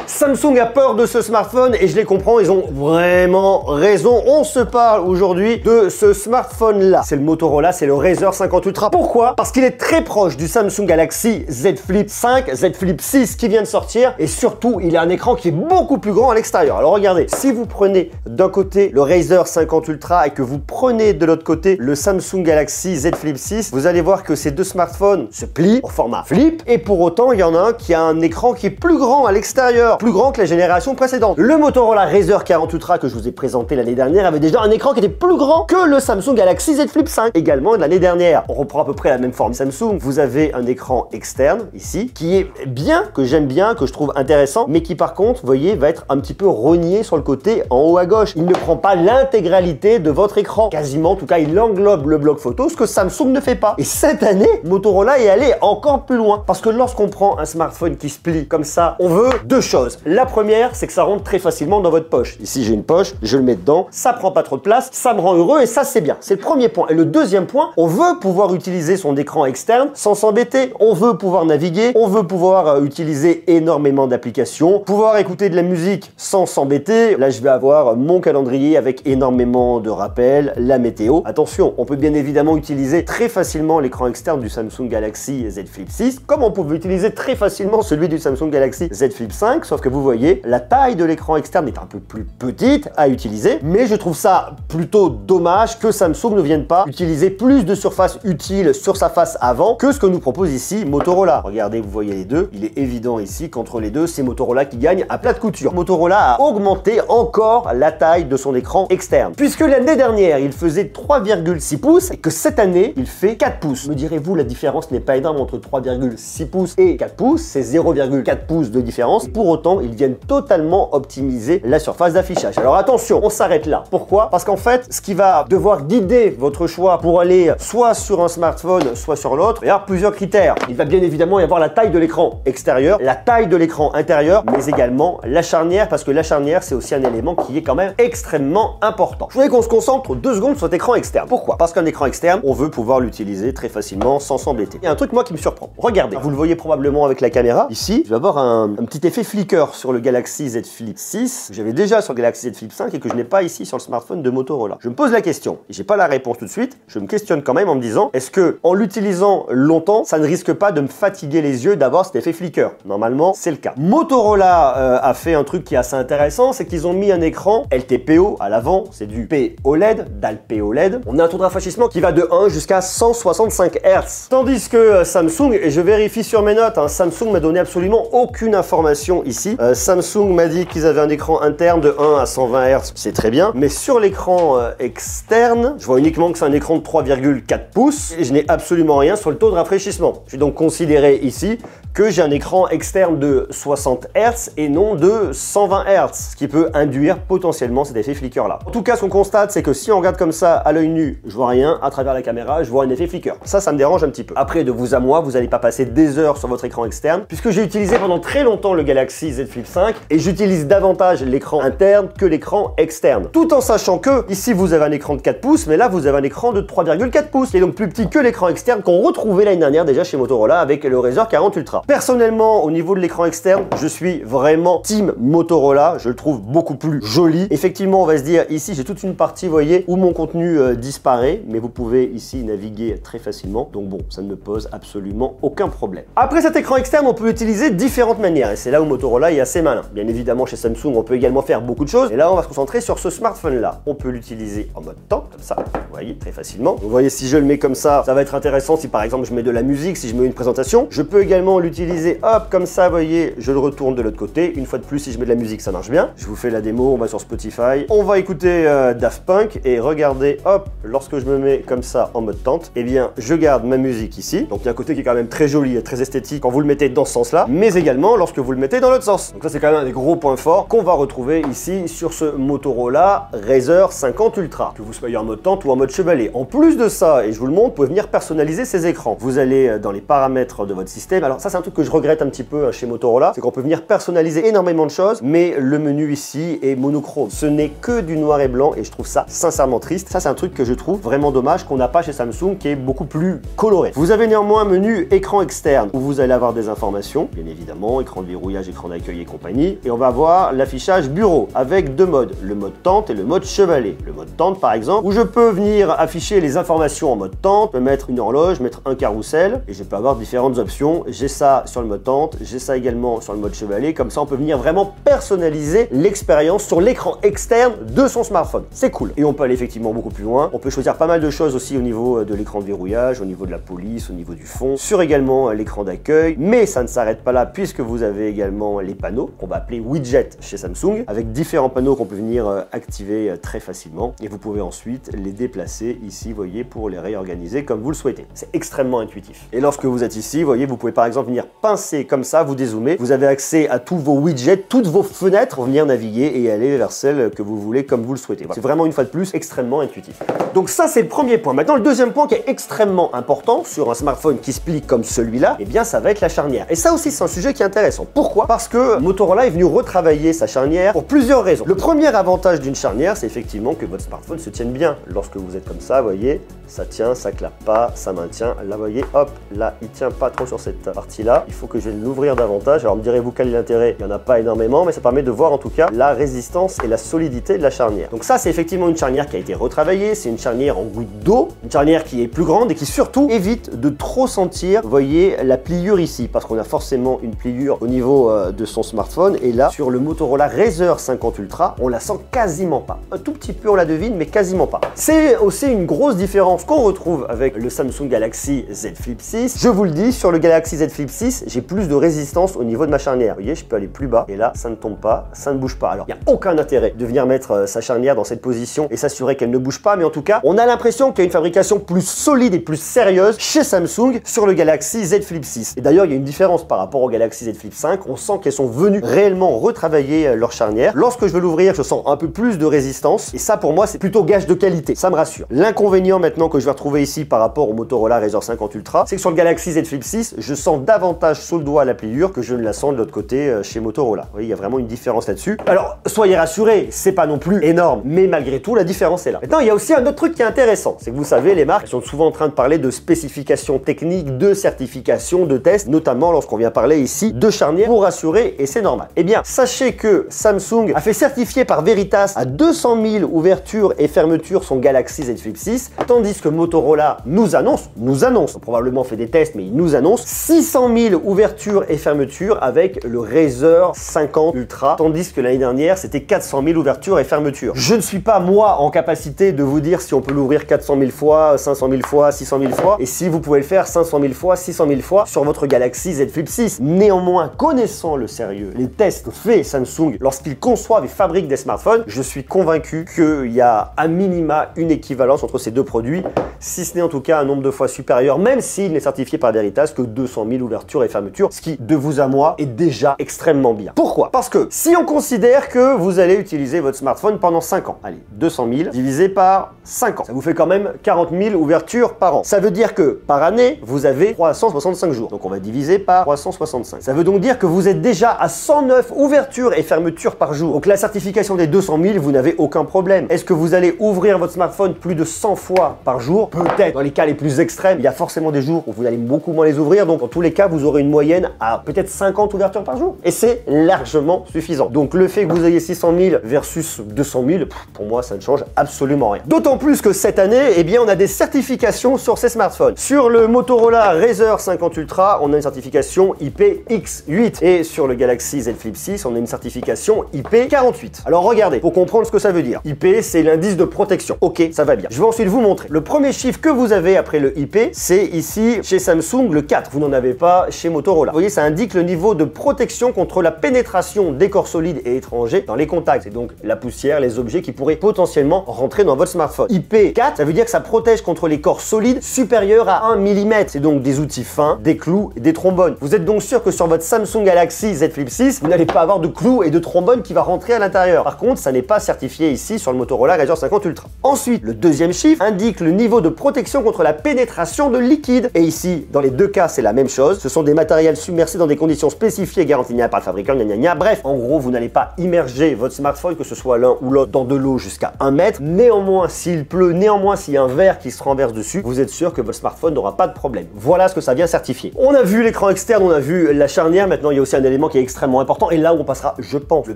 Samsung a peur de ce smartphone et je les comprends, ils ont vraiment raison. On se parle aujourd'hui de ce smartphone-là. C'est le Motorola, c'est le Razr 50 Ultra. Pourquoi? Parce qu'il est très proche du Samsung Galaxy Z Flip 5, Z Flip 6 qui vient de sortir et surtout, il a un écran qui est beaucoup plus grand à l'extérieur. Alors regardez, si vous prenez d'un côté le Razr 50 Ultra et que vous prenez de l'autre côté le Samsung Galaxy Z Flip 6, vous allez voir que ces deux smartphones se plient au format flip et pour autant, il y en a un qui a un écran qui est plus grand à l'extérieur, plus grand que la génération précédente. Le Motorola Razr 40 Ultra que je vous ai présenté l'année dernière avait déjà un écran qui était plus grand que le Samsung Galaxy Z Flip 5, également de l'année dernière. On reprend à peu près la même forme Samsung. Vous avez un écran externe ici qui est bien, que j'aime bien, que je trouve intéressant, mais qui par contre, vous voyez, va être un petit peu rogné sur le côté en haut à gauche. Il ne prend pas l'intégralité de votre écran. Quasiment, en tout cas, il englobe le bloc photo, ce que Samsung ne fait pas. Et cette année, Motorola est allé encore plus loin. Parce que lorsqu'on prend un smartphone qui se plie comme ça, on veut deux choses. La première, c'est que ça rentre très facilement dans votre poche. Ici, j'ai une poche, je le mets dedans, ça prend pas trop de place, ça me rend heureux et ça, c'est bien. C'est le premier point. Et le deuxième point, on veut pouvoir utiliser son écran externe sans s'embêter. On veut pouvoir naviguer, on veut pouvoir utiliser énormément d'applications, pouvoir écouter de la musique sans s'embêter. Là, je vais avoir mon calendrier avec énormément de rappels, la météo. Attention, on peut bien évidemment utiliser très facilement l'écran externe du Samsung Galaxy Z Flip 6, comme on pouvait utiliser très facilement celui du Samsung Galaxy Z Flip 5, sauf que vous voyez, la taille de l'écran externe est un peu plus petite à utiliser, mais je trouve ça plutôt dommage que Samsung ne vienne pas utiliser plus de surface utile sur sa face avant que ce que nous propose ici Motorola. Regardez, vous voyez les deux, il est évident ici qu'entre les deux, c'est Motorola qui gagne à plat de couture. Motorola a augmenté encore la taille de son écran externe, puisque l'année dernière, il faisait 3,6 pouces et que cette année, il fait 4 pouces. Me direz-vous, la différence n'est pas énorme entre 3,6 pouces et 4 pouces, c'est 0,4 pouces de différence. Pour autant, ils viennent totalement optimiser la surface d'affichage. Alors attention, on s'arrête là. Pourquoi? Parce qu'en fait, ce qui va devoir guider votre choix pour aller soit sur un smartphone, soit sur l'autre, il y a plusieurs critères. Il va bien évidemment y avoir la taille de l'écran extérieur, la taille de l'écran intérieur, mais également la charnière, parce que la charnière, c'est aussi un élément qui est quand même extrêmement important. Je voudrais qu'on se concentre 2 secondes sur cet écran externe. Pourquoi? Parce qu'un écran externe, on veut pouvoir l'utiliser très facilement sans s'embêter. Il y a un truc, moi, qui me surprend. Regardez, vous le voyez probablement avec la caméra. Ici, je vais avoir un petit effet flicker sur le Galaxy Z Flip 6, que j'avais déjà sur le Galaxy Z Flip 5 et que je n'ai pas ici sur le smartphone de Motorola. Je me pose la question, et j'ai pas la réponse tout de suite, je me questionne quand même en me disant, est-ce que en l'utilisant longtemps, ça ne risque pas de me fatiguer les yeux d'avoir cet effet flicker? Normalement, c'est le cas. Motorola a fait un truc qui est assez intéressant, c'est qu'ils ont mis un écran LTPO à l'avant, c'est du POLED, d'ALPOLED. On a un taux de rafraîchissement qui va de 1 jusqu'à 165 Hz. Tandis que Samsung, et je vérifie sur mes notes, hein, Samsung m'a donné absolument aucune information ici. Samsung m'a dit qu'ils avaient un écran interne de 1 à 120 Hz, c'est très bien. Mais sur l'écran externe, je vois uniquement que c'est un écran de 3,4 pouces et je n'ai absolument rien sur le taux de rafraîchissement. Je vais donc considérer ici que j'ai un écran externe de 60 Hz et non de 120 Hz, ce qui peut induire potentiellement cet effet flicker là. En tout cas, ce qu'on constate, c'est que si on regarde comme ça à l'œil nu, je vois rien, à travers la caméra, je vois un effet flicker. Ça me dérange un petit peu. Après, de vous à moi, vous n'allez pas passer des heures sur votre écran externe, puisque j'ai utilisé pendant très longtemps le Galaxy Z Flip 5 et j'utilise davantage l'écran interne que l'écran externe. Tout en sachant que ici, vous avez un écran de 4 pouces, mais là, vous avez un écran de 3,4 pouces, qui est donc plus petit que l'écran externe qu'on retrouvait l'année dernière déjà chez Motorola avec le Razr 40 Ultra. Personnellement, au niveau de l'écran externe, je suis vraiment team Motorola. Je le trouve beaucoup plus joli. Effectivement, on va se dire, ici, j'ai toute une partie, vous voyez, où mon contenu disparaît, mais vous pouvez ici naviguer très facilement. Donc bon, ça ne me pose absolument aucun problème. Après cet écran externe, on peut l'utiliser de différentes manières, et c'est là où Motorola est assez malin. Bien évidemment, chez Samsung, on peut également faire beaucoup de choses, et là, on va se concentrer sur ce smartphone-là. On peut l'utiliser en mode temps, comme ça, vous voyez, très facilement. Vous voyez, si je le mets comme ça va être intéressant si par exemple je mets de la musique, si je mets une présentation. Je peux également l'utiliser, hop, comme ça, vous voyez, je le retourne de l'autre côté. Une fois de plus, si je mets de la musique, ça marche bien. Je vous fais la démo, on va sur Spotify. On va écouter Daft Punk, et regardez, hop, lorsque je me mets comme ça en mode tente, eh bien, je garde ma musique ici. Donc, il y a un côté qui est quand même très joli et très esthétique quand vous le mettez dans ce sens-là, mais également lorsque vous le mettez dans l'autre sens. Donc ça, c'est quand même un des gros points forts qu'on va retrouver ici sur ce Motorola Razr 50 Ultra, que vous soyez en mode tente ou en mode chevalet. En plus de ça, et je vous le montre, vous pouvez venir personnaliser ces écrans. Vous allez dans les paramètres de votre système. Alors ça, c'est un truc que je regrette un petit peu chez Motorola, c'est qu'on peut venir personnaliser énormément de choses, mais le menu ici est monochrome. Ce n'est que du noir et blanc, et je trouve ça sincèrement triste. Ça, c'est un truc que je trouve vraiment dommage qu'on n'a pas chez Samsung, qui est beaucoup plus coloré. Vous avez néanmoins un menu écran externe, où vous allez avoir des informations, bien évidemment, écran de verrouillage, écran d'accueil et compagnie. Et on va avoir l'affichage bureau avec deux modes, le mode tente et le mode chevalet. Le mode tente par exemple, où je peux venir afficher les informations en mode tente, je peux mettre une horloge, mettre un carrousel et je peux avoir différentes options. J'ai ça sur le mode tente, j'ai ça également sur le mode chevalet. Comme ça, on peut venir vraiment personnaliser l'expérience sur l'écran externe de son smartphone. C'est cool. Et on peut aller effectivement beaucoup plus loin. On peut choisir pas mal de choses aussi au niveau de l'écran de verrouillage, au niveau de la police, au niveau du fond, sur également l'écran d'accueil. Mais ça ne s'arrête pas là puisque vous avez également les panneaux qu'on va appeler widgets chez Samsung, avec différents panneaux qu'on peut venir activer très facilement. Et vous pouvez ensuite les déplacer ici, vous voyez, pour les réorganiser comme vous le souhaitez. C'est extrêmement intuitif. Et lorsque vous êtes ici, vous voyez, vous pouvez par exemple venir pincer comme ça, vous dézoomer. Vous avez accès à tous vos widgets, toutes vos fenêtres pour venir naviguer et aller vers celle que vous voulez comme vous le souhaitez. Voilà. C'est vraiment une fois de plus extrêmement intuitif. Donc ça, c'est le premier point. Maintenant, le deuxième point qui est extrêmement important sur un smartphone qui se plie comme celui-là, eh bien, ça va être la charnière. Et ça aussi, c'est un sujet qui est intéressant. Pourquoi? Parce que Motorola est venu retravailler sa charnière pour plusieurs raisons. Le premier avantage d'une charnière, c'est effectivement que votre smartphone se tienne bien. Lorsque vous êtes comme ça, vous voyez, ça tient, ça clappe pas, ça maintient. Là, vous voyez, hop, là, il tient pas trop sur cette partie-là. Il faut que je vienne l'ouvrir davantage. Alors, me direz-vous quel est l'intérêt? Il n'y en a pas énormément, mais ça permet de voir en tout cas la résistance et la solidité de la charnière. Donc ça, c'est effectivement une charnière qui a été retravaillée. C'est une charnière en goutte d'eau, une charnière qui est plus grande et qui surtout évite de trop sentir, vous voyez, la pliure ici, parce qu'on a forcément une pliure au niveau de son smartphone. Et là, sur le Motorola Razr 50 Ultra, on la sent quasiment pas. Un tout petit peu, on la devine, mais quasiment pas. C'est aussi une grosse différence qu'on retrouve avec le Samsung Galaxy Z Flip 6. Je vous le dis, sur le Galaxy Z Flip 6, j'ai plus de résistance au niveau de ma charnière. Vous voyez, je peux aller plus bas et là, ça ne tombe pas, ça ne bouge pas. Alors, il n'y a aucun intérêt de venir mettre sa charnière dans cette position et s'assurer qu'elle ne bouge pas, mais en tout cas, on a l'impression qu'il y a une fabrication plus solide et plus sérieuse chez Samsung sur le Galaxy Z Flip 6. Et d'ailleurs, il y a une différence par rapport au Galaxy Z Flip 5. On sent qu'elles sont venues réellement retravailler leur charnière. Lorsque je veux l'ouvrir, je sens un peu plus de résistance et ça, pour moi, c'est plutôt gage de qualité. Ça me rassure. L'inconvénient maintenant que je vais retrouver ici par rapport au Motorola Razr 50 Ultra, c'est que sur le Galaxy Z Flip 6, je sens davantage sous le doigt la pliure que je ne la sens de l'autre côté chez Motorola. Vous voyez, il y a vraiment une différence là-dessus. Alors, soyez rassurés, c'est pas non plus énorme, mais malgré tout, la différence est là. Maintenant, il y a aussi un autre truc qui est intéressant, c'est que vous savez, les marques elles sont souvent en train de parler de spécifications techniques, de certifications, de tests, notamment lorsqu'on vient parler ici de charnière pour rassurer, et c'est normal. Eh bien, sachez que Samsung a fait certifier par Veritas à 200 000 ouvertures et fermetures son Galaxy Z Flip 6, tandis que Motorola nous annonce, on a probablement fait des tests, mais il nous annonce 600 000 ouvertures et fermetures avec le Razr 50 Ultra, tandis que l'année dernière, c'était 400 000 ouvertures et fermetures. Je ne suis pas, moi, en capacité de vous dire si on peut l'ouvrir 400 000 fois, 500 000 fois, 600 000 fois, et si vous pouvez le faire 500 000 fois, 600 000 fois sur votre Galaxy Z Flip 6. Néanmoins, connaissant le sérieux, les tests faits Samsung lorsqu'ils conçoivent et fabriquent des smartphones, je suis convaincu qu'il y a à minima une équivalence entre ces deux produits, si ce n'est en tout cas un nombre de fois supérieur, même s'il n'est certifié par Veritas que 200 000 ouvertures et fermetures, ce qui, de vous à moi, est déjà extrêmement bien. Pourquoi? Parce que si on considère que vous allez utiliser votre smartphone pendant 5 ans, allez, 200 000 divisé par 5 ans, ça vous fait quand même 40 000 ouvertures par an. Ça veut dire que par année, vous avez 365 jours. Donc on va diviser par 365. Ça veut donc dire que vous êtes déjà à 109 ouvertures et fermetures par jour. Donc la certification des 200 000, vous n'avez aucun problème. Est-ce que vous allez ouvrir votre smartphone plus de 100 fois par jour? Peut-être. Dans les cas les plus extrêmes, il y a forcément des jours où vous allez beaucoup moins les ouvrir. Donc dans tous les cas, vous aurez une moyenne à peut-être 50 ouvertures par jour. Et c'est largement suffisant. Donc le fait que vous ayez 600 000 versus 200 000, pour moi, ça ne change absolument rien. D'autant plus que cette année, eh bien, on a des certifications sur ces smartphones. Sur le Motorola Razr 50 Ultra, on a une certification IPX8. Et sur le Galaxy Z Flip 6, on a une certification IP48. Alors regardez, pour comprendre ce que ça veut dire. IP, c'est l'indice de protection. Ok, ça va bien. Je vais ensuite vous montrer. Le premier chiffre que vous avez après le IP, c'est ici chez Samsung le 4. Vous n'en avez pas chez Motorola. Vous voyez, ça indique le niveau de protection contre la pénétration des corps solides et étrangers dans les contacts. C'est donc la poussière, les objets qui pourraient potentiellement rentrer dans votre smartphone. IP4, ça veut dire que ça protège contre les corps solides supérieurs à 1 mm. C'est donc des outils fins, des clous et des trombones. Vous êtes donc sûr que sur votre Samsung Galaxy Z Flip 6, vous n'allez pas avoir de clous et de trombones qui va rentrer à l'intérieur. Par contre, ça n'est pas certifié ici sur le Motorola Razr 50 Ultra. Ensuite, le deuxième chiffre indique le niveau de protection contre la pénétration de liquide. Et ici, dans les deux cas, c'est la même chose. Ce sont des matériels submergés dans des conditions spécifiées et garanties par le fabricant, gna gna gna. Bref, en gros, vous n'allez pas immerger votre smartphone, que ce soit l'un ou l'autre, dans de l'eau jusqu'à 1 mètre. Néanmoins, s'il pleut, néanmoins, s'il y a un verre qui se renverse dessus, vous êtes sûr que votre smartphone n'aura pas de problème. Voilà ce que ça vient certifier. On a vu l'écran externe, on a vu la charnière. Maintenant, il y a aussi un élément élément qui est extrêmement important et là où on passera, je pense, le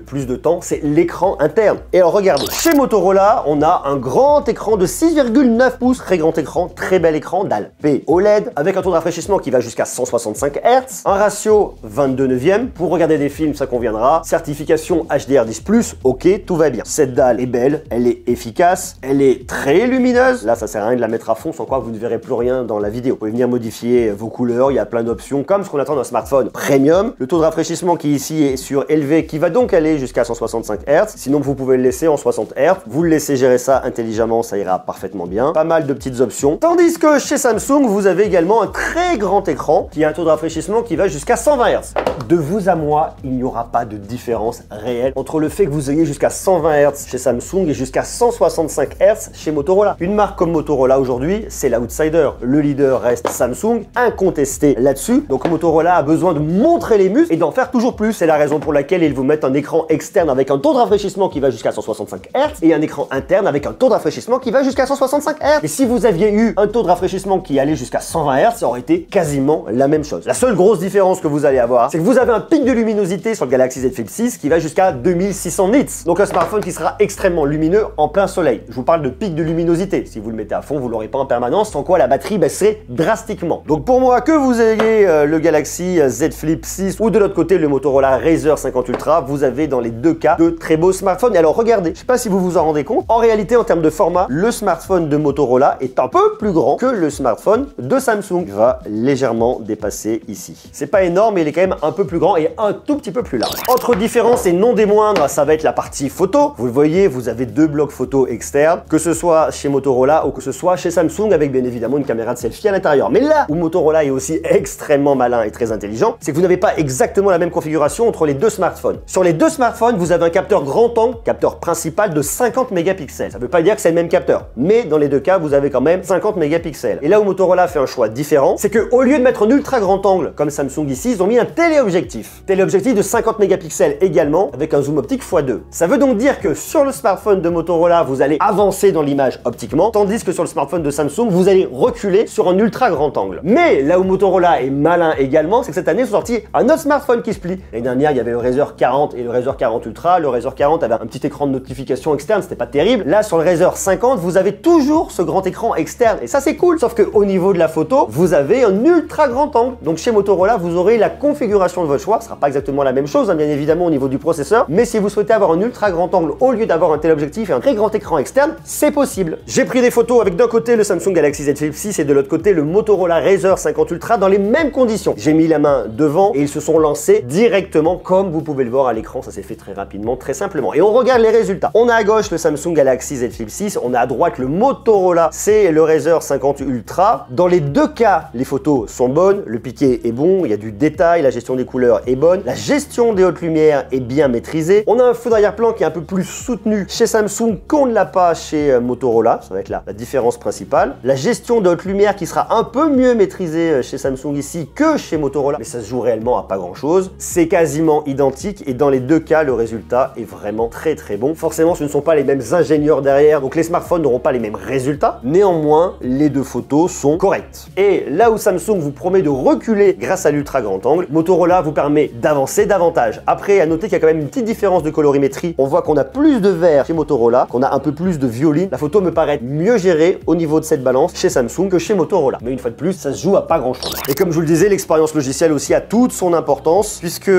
plus de temps, c'est l'écran interne. Et alors regardez, chez Motorola, on a un grand écran de 6,9 pouces, très grand écran, très bel écran d'ALP OLED, avec un taux de rafraîchissement qui va jusqu'à 165 Hz, un ratio 22/9. Pour regarder des films, ça conviendra. Certification HDR10+, ok, tout va bien. Cette dalle est belle, elle est efficace, elle est très lumineuse. Là, ça sert à rien de la mettre à fond, sans quoi vous ne verrez plus rien dans la vidéo. Vous pouvez venir modifier vos couleurs, il y a plein d'options, comme ce qu'on attend d'un smartphone premium. Le taux de rafraîchissement qui ici est sur élevé, qui va donc aller jusqu'à 165 Hz. Sinon, vous pouvez le laisser en 60 Hz. Vous le laissez gérer ça intelligemment, ça ira parfaitement bien. Pas mal de petites options. Tandis que chez Samsung, vous avez également un très grand écran qui a un taux de rafraîchissement qui va jusqu'à 120 Hz. De vous à moi, il n'y aura pas de différence réelle entre le fait que vous ayez jusqu'à 120 Hz chez Samsung et jusqu'à 165 Hz chez Motorola. Une marque comme Motorola aujourd'hui, c'est l'outsider. Le leader reste Samsung, incontesté là-dessus. Donc Motorola a besoin de montrer les muscles et d'en faire toujours plus. C'est la raison pour laquelle ils vous mettent un écran externe avec un taux de rafraîchissement qui va jusqu'à 165 Hz et un écran interne avec un taux de rafraîchissement qui va jusqu'à 165 Hz. Et si vous aviez eu un taux de rafraîchissement qui allait jusqu'à 120 Hz, ça aurait été quasiment la même chose. La seule grosse différence que vous allez avoir, c'est que vous avez un pic de luminosité sur le Galaxy Z Flip 6 qui va jusqu'à 2600 nits. Donc un smartphone qui sera extrêmement lumineux en plein soleil. Je vous parle de pic de luminosité. Si vous le mettez à fond, vous l'aurez pas en permanence, sans quoi la batterie baisserait drastiquement. Donc pour moi, que vous ayez le Galaxy Z Flip 6 ou de l'autre côté le Motorola Razr 50 Ultra, vous avez dans les deux cas de très beaux smartphones. Et alors regardez, je sais pas si vous vous en rendez compte, en réalité en termes de format, le smartphone de Motorola est un peu plus grand que le smartphone de Samsung. Il va légèrement dépasser ici. C'est pas énorme, mais il est quand même un peu plus grand et un tout petit peu plus large. Autre différence et non des moindres, ça va être la partie photo. Vous le voyez, vous avez deux blocs photo externes, que ce soit chez Motorola ou que ce soit chez Samsung avec bien évidemment une caméra de selfie à l'intérieur. Mais là où Motorola est aussi extrêmement malin et très intelligent, c'est que vous n'avez pas exactement la même configuration entre les deux smartphones. Sur les deux smartphones, vous avez un capteur grand angle, capteur principal de 50 mégapixels. Ça ne veut pas dire que c'est le même capteur, mais dans les deux cas, vous avez quand même 50 mégapixels. Et là où Motorola fait un choix différent, c'est que au lieu de mettre un ultra grand angle comme Samsung ici, ils ont mis un téléobjectif. Téléobjectif de 50 mégapixels également, avec un zoom optique x2. Ça veut donc dire que sur le smartphone de Motorola, vous allez avancer dans l'image optiquement, tandis que sur le smartphone de Samsung, vous allez reculer sur un ultra grand angle. Mais là où Motorola est malin également, c'est que cette année, ils sont sortis un autre smartphone qui se plie. L'année dernière, il y avait le Razr 40 et le Razr 40 Ultra. Le Razr 40 avait un petit écran de notification externe, c'était pas terrible. Là, sur le Razr 50, vous avez toujours ce grand écran externe. Et ça, c'est cool. Sauf qu'au niveau de la photo, vous avez un ultra grand angle. Donc chez Motorola, vous aurez la configuration de votre choix. Ce sera pas exactement la même chose, hein, bien évidemment, au niveau du processeur. Mais si vous souhaitez avoir un ultra grand angle au lieu d'avoir un téléobjectif et un très grand écran externe, c'est possible. J'ai pris des photos avec d'un côté le Samsung Galaxy Z Flip 6 et de l'autre côté le Motorola Razr 50 Ultra dans les mêmes conditions. J'ai mis la main devant et ils se sont lancés directement comme vous pouvez le voir à l'écran. Ça s'est fait très rapidement, très simplement. Et on regarde les résultats. On a à gauche le Samsung Galaxy Z Flip 6, on a à droite le Motorola, c'est le Razr 50 Ultra. Dans les deux cas, les photos sont bonnes, le piqué est bon, il y a du détail, la gestion des couleurs est bonne, la gestion des hautes lumières est bien maîtrisée. On a un feu d'arrière-plan qui est un peu plus soutenu chez Samsung qu'on ne l'a pas chez Motorola, ça va être la différence principale. La gestion de haute lumière qui sera un peu mieux maîtrisée chez Samsung ici que chez Motorola, mais ça se joue réellement à pas grand chose. C'est quasiment identique et dans les deux cas, le résultat est vraiment très très bon. Forcément, ce ne sont pas les mêmes ingénieurs derrière, donc les smartphones n'auront pas les mêmes résultats. Néanmoins, les deux photos sont correctes. Et là où Samsung vous promet de reculer grâce à l'ultra grand angle, Motorola vous permet d'avancer davantage. Après, à noter qu'il y a quand même une petite différence de colorimétrie. On voit qu'on a plus de vert chez Motorola, qu'on a un peu plus de violine. La photo me paraît mieux gérée au niveau de cette balance chez Samsung que chez Motorola. Mais une fois de plus, ça se joue à pas grand chose. Et comme je vous le disais, l'expérience logicielle aussi a toute son importance, puisque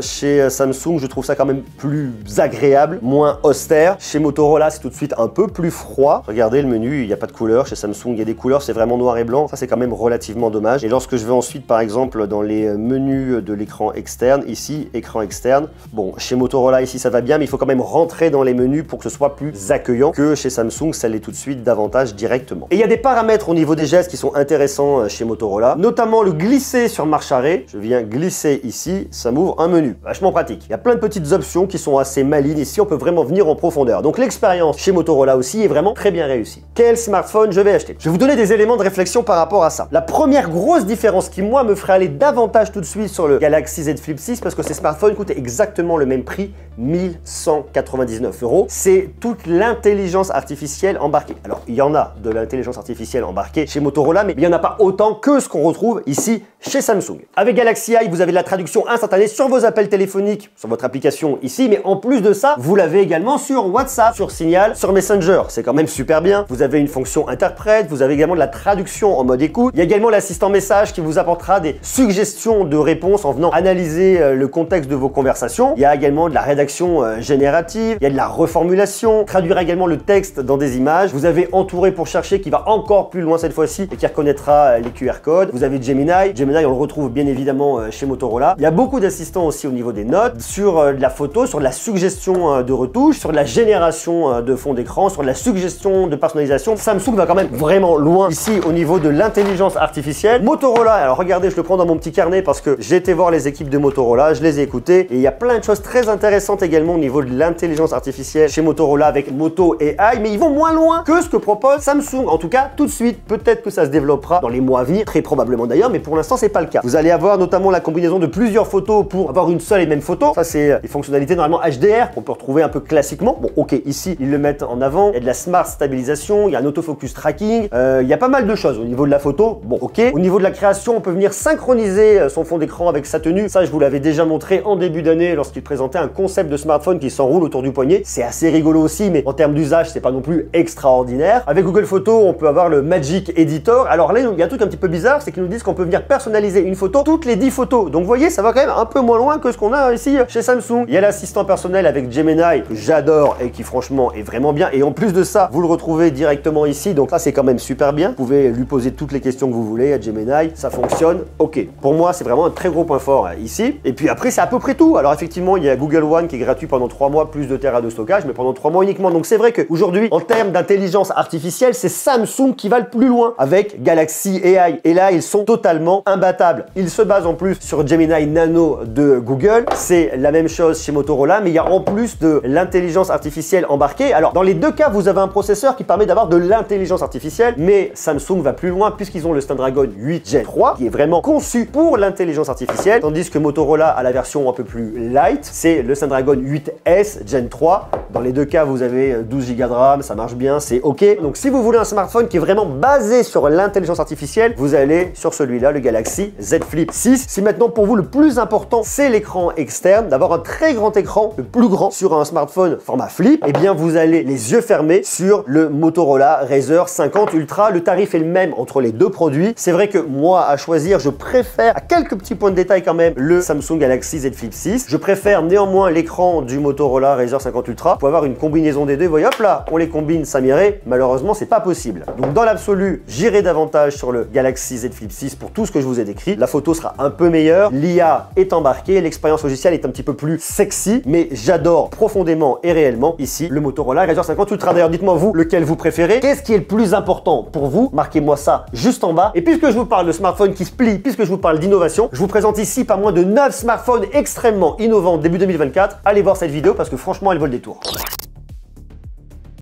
chez Samsung, je trouve ça quand même plus agréable, moins austère. Chez Motorola, c'est tout de suite un peu plus froid. Regardez le menu, il n'y a pas de couleur. Chez Samsung, il y a des couleurs, c'est vraiment noir et blanc. Ça, c'est quand même relativement dommage. Et lorsque je vais ensuite, par exemple, dans les menus de l'écran externe, ici, écran externe, bon, chez Motorola, ici, ça va bien, mais il faut quand même rentrer dans les menus pour que ce soit plus accueillant que chez Samsung, ça l'est tout de suite davantage directement. Et il y a des paramètres au niveau des gestes qui sont intéressants chez Motorola, notamment le glisser sur marche arrêt. Je viens glisser ici, ça m'ouvre un menu. Vachement pratique. Il y a plein de petites options qui sont assez malines. Ici, on peut vraiment venir en profondeur. Donc l'expérience chez Motorola aussi est vraiment très bien réussie. Quel smartphone je vais acheter? Je vais vous donner des éléments de réflexion par rapport à ça. La première grosse différence qui, moi, me ferait aller davantage tout de suite sur le Galaxy Z Flip 6, parce que ces smartphones coûtent exactement le même prix, 1199 €. C'est toute l'intelligence artificielle embarquée. Alors, il y en a de l'intelligence artificielle embarquée chez Motorola, mais il n'y en a pas autant que ce qu'on retrouve ici chez Samsung. Avec Galaxy Eye, vous avez de la traduction instantanée sur vos appels téléphoniques, sur votre application ici, mais en plus de ça, vous l'avez également sur WhatsApp, sur Signal, sur Messenger. C'est quand même super bien. Vous avez une fonction interprète, vous avez également de la traduction en mode écoute. Il y a également l'assistant message qui vous apportera des suggestions de réponses en venant analyser le contexte de vos conversations. Il y a également de la rédaction générative, il y a de la reformulation, traduira également le texte dans des images. Vous avez Entouré pour chercher qui va encore plus loin cette fois-ci et qui reconnaîtra les QR codes. Vous avez Gemini. Gemini, on le retrouve bien évidemment chez Motorola. Il y a beaucoup d'assistants aussi au niveau des notes, sur de la photo, sur de la suggestion de retouches, sur de la génération de fond d'écran, sur de la suggestion de personnalisation. Samsung va quand même vraiment loin ici au niveau de l'intelligence artificielle. Motorola, alors regardez, je le prends dans mon petit carnet parce que j'ai été voir les équipes de Motorola, je les ai écoutées et il y a plein de choses très intéressantes également au niveau de l'intelligence artificielle chez Motorola avec Moto AI, mais ils vont moins loin que ce que propose Samsung. En tout cas, tout de suite, peut-être que ça se développera dans les mois à venir, très probablement d'ailleurs, mais pour l'instant, c'est pas le cas. Vous allez avoir notamment la combinaison de plusieurs photos pour avoir une seule et même photo. Ça, c'est les fonctionnalités normalement HDR qu'on peut retrouver un peu classiquement. Bon, ok, ici, ils le mettent en avant. Il y a de la smart stabilisation, il y a un autofocus tracking, il y a pas mal de choses au niveau de la photo. Bon, ok. Au niveau de la création, on peut venir synchroniser son fond d'écran avec sa tenue. Ça, je vous l'avais déjà montré en début d'année lorsqu'il présentait un concept de smartphone qui s'enroule autour du poignet. C'est assez rigolo aussi, mais en termes d'usage, c'est pas non plus extraordinaire. Avec Google Photos, on peut avoir le Magic Editor. Alors là, il y a un truc un petit peu bizarre, c'est qu'ils nous disent qu'on peut venir personnaliser une photo toutes les 10 photos. Donc vous voyez, ça va quand même un peu moins loin que ce qu'on a ici chez Samsung. Il y a l'assistant personnel avec Gemini que j'adore et qui franchement est vraiment bien. Et en plus de ça, vous le retrouvez directement ici. Donc là, c'est quand même super bien. Vous pouvez lui poser toutes les questions que vous voulez à Gemini. Ça fonctionne. Ok. Pour moi, c'est vraiment un très gros point fort ici. Et puis après, c'est à peu près tout. Alors effectivement, il y a Google One qui est gratuit pendant 3 mois, plus de Tera de stockage, mais pendant 3 mois uniquement. Donc c'est vrai qu'aujourd'hui, en termes d'intelligence artificielle, c'est Samsung qui va le plus loin avec Galaxy AI. Et là, ils sont totalement imbattables. Ils se basent en plus sur Gemini Nano de Google. C'est la même chose chez Motorola, mais il y a en plus de l'intelligence artificielle embarquée. Alors, dans les deux cas, vous avez un processeur qui permet d'avoir de l'intelligence artificielle, mais Samsung va plus loin puisqu'ils ont le Snapdragon 8 Gen 3 qui est vraiment conçu pour l'intelligence artificielle, tandis que Motorola a la version un peu plus light, c'est le Snapdragon 8S Gen 3. Dans les deux cas, vous avez 12 Go de RAM, ça marche bien, c'est ok. Donc, si vous voulez un smartphone qui est vraiment basé sur l'intelligence artificielle, vous allez sur celui-là, le Galaxy Z Flip 6. Si maintenant pour vous le plus important c'est l'écran externe, d'avoir un très grand écran, le plus grand sur un smartphone format flip, et bien vous allez les yeux fermés sur le Motorola Razr 50 Ultra. Le tarif est le même entre les deux produits. C'est vrai que moi à choisir, je préfère à quelques petits points de détail quand même le Samsung Galaxy Z Flip 6. Je préfère néanmoins l'écran du Motorola Razr 50 Ultra pour avoir une combinaison des deux. Vous voyez, hop là, on les combine, ça m'irait. Malheureusement, c'est pas possible. Donc dans l'absolu, j'irai davantage sur le Galaxy Z Flip 6 pour tout ce que je vous ai décrit. La photo sera un peu meilleure, l'IA est embarquée, l'expérience logicielle est un petit peu plus sexy, mais j'adore profondément et réellement ici le Motorola Razr 50 Ultra. D'ailleurs, dites-moi vous lequel vous préférez. Qu'est-ce qui est le plus important pour vous? Marquez-moi ça juste en bas. Et puisque je vous parle de smartphones qui se plient, puisque je vous parle d'innovation, je vous présente ici pas moins de 9 smartphones extrêmement innovants début 2024. Allez voir cette vidéo parce que franchement, elle vaut le détour.